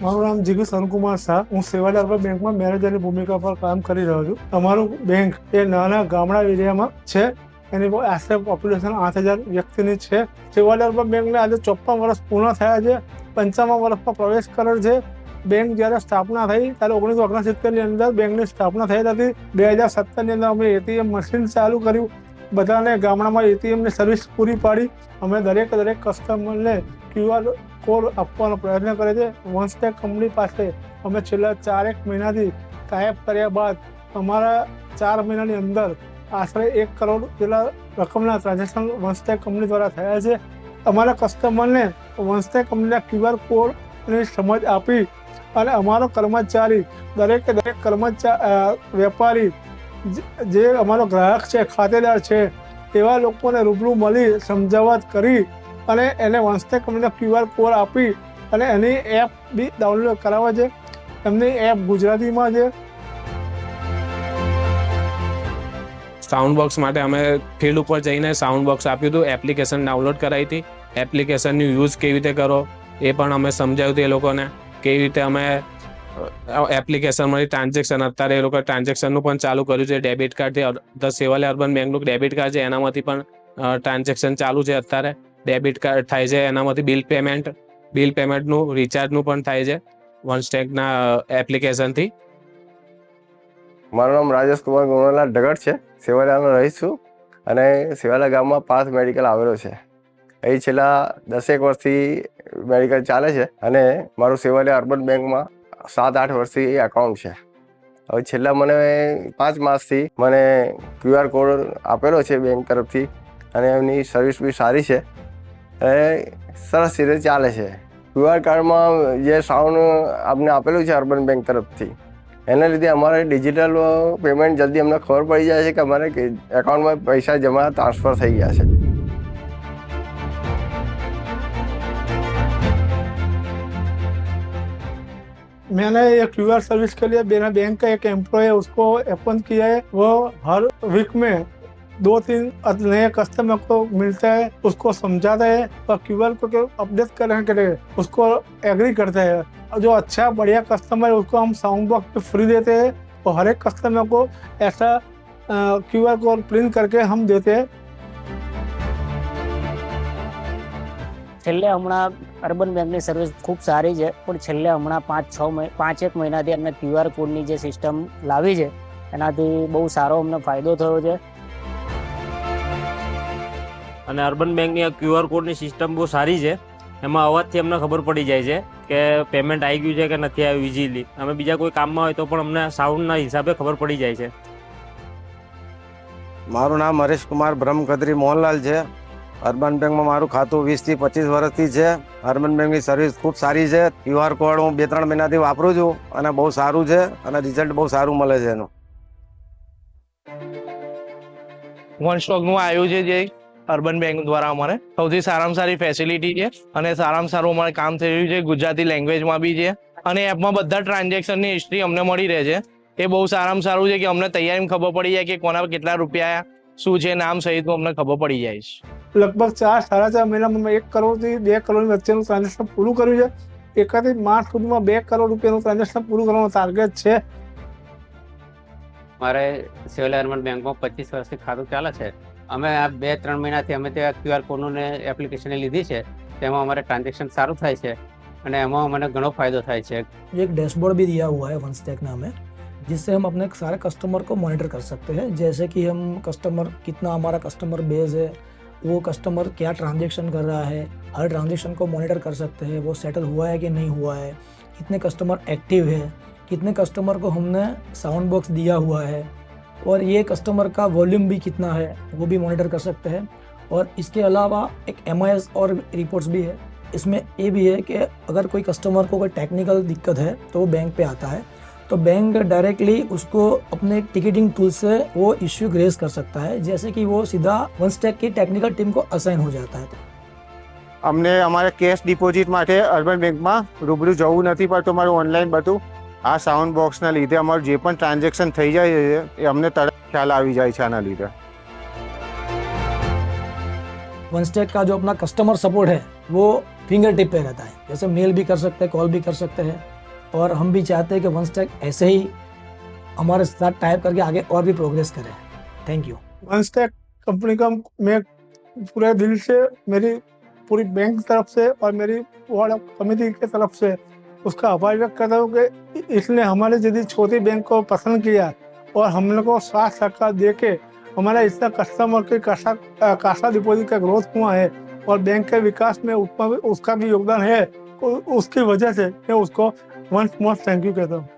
મારું નામ જીગુ સનકુમાર શાહ. હું સેવાલાલ અર્બન બેંકમાં મેનેજરની ભૂમિકા પર કામ કરી રહ્યો છું. અમારું બેંક એ નાના ગામડા એરિયામાં છે. એની આશરે પોપ્યુલેશન 8,000 વ્યક્તિની છે. સેવાલાલ અર્બન બેંકને આજે 54 વર્ષ પૂર્ણ થયા છે. 55 વર્ષમાં પ્રવેશ કરેલ છે. બેંક જ્યારે સ્થાપના થઈ ત્યારે 1969ની અંદર બેંકની સ્થાપના થઈ હતી. 2017ની અંદર અમે એટીએમ મશીન ચાલુ કર્યું. બધાને ગામડામાં એટીએમની સર્વિસ પૂરી પાડી. અમે દરેક કસ્ટમરને QR કોડ આપવાનો પ્રયત્ન કરે છે. વનસ્ટેક કંપની પાસે અમે છેલ્લા 4 મહિનાથી ટાઈપ કર્યા બાદ અમારા 4 મહિનાની અંદર આશરે 1 કરોડ જેટલા રકમના ટ્રાન્ઝેક્શન વનસ્ટેક કંપની દ્વારા થયા છે. અમારા કસ્ટમરને વનસ્ટેક કંપનીના QR કોડની સમજ આપી અને અમારો કર્મચારી દરેક વેપારી જે અમારો ગ્રાહક છે, ખાતેદાર છે, એવા લોકોને રૂબરૂ મળી સમજાવટ કરી અને એને વનસ્ટેક કંપનીના QR કોડ આપી અને એની એપ બી ડાઉનલોડ કરાવે છે. એમની એપ ગુજરાતીમાં છે. સાઉન્ડ બોક્સ માટે અમે ફિલ્ડ ઉપર જઈને સાઉન્ડ બોક્સ આપ્યું હતું, એપ્લિકેશન ડાઉનલોડ કરાવી હતી. એપ્લિકેશનનું યુઝ કેવી રીતે કરો એ પણ અમે સમજાવ્યું હતું એ લોકોને. કેવી રીતે અમે એપ્લિકેશનમાંથી ટ્રાન્ઝેક્શન, અત્યારે એ લોકોએ ટ્રાન્ઝેક્શનનું પણ ચાલુ કર્યું છે. ડેબિટ કાર્ડથી ધ સેવાલાલ અર્બન બેંકનું ડેબિટ કાર્ડ છે, એનામાંથી પણ ટ્રાન્ઝેક્શન ચાલુ છે. અત્યારે ડેબિટ કાર્ડ થાય છે, એનામાંથી બિલ પેમેન્ટનું, રિચાર્જનું પણ થાય છે વનસ્ટેકના એપ્લિકેશનથી. મારું નામ રાજેશ કુમાર ગુણાલાલ ઢગડ છે. સેવાલાલમાં રહીશ છું અને સેવાલાલ ગામમાં પાસ મેડિકલ આવેલો છે. અહીં છેલ્લા 10 વર્ષથી મેડિકલ ચાલે છે અને મારું સેવાલાલ અર્બન બેંકમાં 7-8 વર્ષથી એકાઉન્ટ છે. હવે છેલ્લા મને 5 માસથી મને QR કોડ આપેલો છે બેંક તરફથી અને એમની સર્વિસ બી સારી છે અને સરસ રીતે ચાલે છે. QR કાર્ડમાં જે સાઉન્ડ આપને આપેલું છે અર્બન બેંક તરફથી, એના લીધે અમારે ડિજિટલ પેમેન્ટ જલ્દી અમને ખબર પડી જાય છે કે અમારે એકાઉન્ટમાં પૈસા જમા ટ્રાન્સફર થઈ ગયા છે. मैंने ये QR सर्विस के लिए मेरा बैंक का एक एम्प्लॉय है, उसको अपॉइंट किया है. वो हर वीक में 2-3 नए कस्टमर को मिलता है, उसको समझाता है और QR को अपडेट करने के लिए उसको एग्री करता है. जो अच्छा बढ़िया कस्टमर है उसको हम साउंड बॉक्स पे फ्री देते हैं और हर एक कस्टमर को ऐसा QR कोड प्रिंट करके हम देते हैं. છેલ્લે હમણાં અર્બન બેંકની સર્વિસ ખૂબ સારી છે, પણ છેલ્લે હમણાં 5-1 મહિનાથી અમને QR કોડની જે સિસ્ટમ લાવી છે એનાથી બહુ સારો અમને ફાયદો થયો છે. અને અર્બન બેંકની આ QR કોડની સિસ્ટમ બહુ સારી છે. એમાં અવાજથી અમને ખબર પડી જાય છે કે પેમેન્ટ આવી ગયું છે કે નથી આવ્યું ઇઝીલી. અમે બીજા કોઈ કામમાં હોય તો પણ અમને સાઉન્ડના હિસાબે ખબર પડી જાય છે. મારું નામ હરેશ કુમાર બ્રહ્મકદરી મોહનલાલ છે. અર્બન બેંકમાં મારું ખાતું 20 થી 25 વર્ષથી છે. અર્બન બેંકની સર્વિસ ખૂબ સારી છે. QR કોડ હું 2-3 મહિનાથી વાપરું છું અને બહુ સારું છે અને રિઝલ્ટ બહુ સારું મળે છે એનું. વનસ્ટોકનું આવ્યું છે જે અર્બન બેંક દ્વારા અમારે સૌથી સારામાં સારી ફેસિલિટી છે અને સારામાં સારું અમારે કામ થઈ રહ્યું છે. ગુજરાતી લેંગ્વેજમાં બી છે અને એપમાં બધા ટ્રાન્ઝેક્શનની હિસ્ટ્રી અમને મળી રહે છે. એ બહુ સારામાં સારું છે કે અમને તૈયારીમાં ખબર પડી જાય કે કોના કેટલા રૂપિયા શું છે, નામ સહિતનું અમને ખબર પડી જાય છે. લગભગ 4-4.5 મહિનામાં 1 કરોડથી 2 કરોડ વચ્ચેનું ટ્રાન્ઝેક્શન પૂરું કર્યું છે. 31 માર્ચ સુધીમાં 2 કરોડ રૂપિયાનું ટ્રાન્ઝેક્શન પૂરું કરવાનો ટાર્ગેટ છે. મારે સેવાલાલ અર્બન બેંકમાં 25 વર્ષથી ખાતું ચાલે છે. અમે આ 2-3 મહિનાથી અમે ત્યાં QR કોડનું એપ્લિકેશન લીધી છે. તેમાં અમારે ટ્રાન્ઝેક્શન સારું થાય છે અને એમાં મને ઘણો ફાયદો થાય છે. एक डैशबोर्ड भी दिया हुआ है वनस्टेक नाम है, जिससे हम अपने सारे कस्टमर को मॉनिटर कर सकते हैं. जैसे कि हम कस्टमर कितना हमारा कस्टमर बेस है, वो कस्टमर क्या ट्रांजैक्शन कर रहा है, हर ट्रांजैक्शन को मॉनिटर कर सकते हैं. वो सेटल हुआ है कि नहीं हुआ है, कितने कस्टमर एक्टिव है, कितने कस्टमर को हमने साउंड बॉक्स दिया हुआ है और ये कस्टमर का वॉल्यूम भी कितना है वो भी मॉनिटर कर सकते हैं. और इसके अलावा एक MIS और रिपोर्ट्स भी है. इसमें ये भी है कि अगर कोई कस्टमर को कोई टेक्निकल दिक्कत है तो वो बैंक पे आता है तो बैंक डायरेक्टली उसको अपने टिकटिंग टूल से वो इश्यू रेज कर सकता है, जैसे कि वो सीधा वनस्टेक की टेक्निकल टीम को असाइन हो जाता है. અમને અમારે કેશ ડિપોઝિટ માટે અર્બન બેંકમાં રૂબરૂ જવું નથી પડતું. અમારું ઓનલાઈન બધું આ સાઉન્ડ બોક્સના લીધે અમારું જે પણ ટ્રાન્ઝેક્શન થઈ જાય છે એ અમને તરત ખ્યાલ આવી જાય છે આના લીધે. वनस्टेक का जो अपना कस्टमर सपोर्ट है वो फिंगर टिप पे रहता है. जैसे मेल भी कर सकते हैं, कॉल भी कर सकते हैं. और हम भी चाहते हैं कि वनस्टैक ऐसे ही हमारे साथ टाइप करके आगे और भी प्रोग्रेस करें। Thank you. वनस्टैक कंपनी का मैं पूरे दिल से, मेरी पूरी बैंक की तरफ से और मेरी वार्ड कमेटी की तरफ से उसका आभार व्यक्त करता हूँ कि इसने हमारे जैसी छोटी बैंक को पसंद किया और हम लोग को साथ सहकार दे के हमारा इतना कस्टमर के कासा डिपॉजिट का ग्रोथ हुआ है और बैंक के विकास में उसका भी योगदान है। उसकी वजह से मैं उसको वंस मोर थैंक यू कहता हूँ।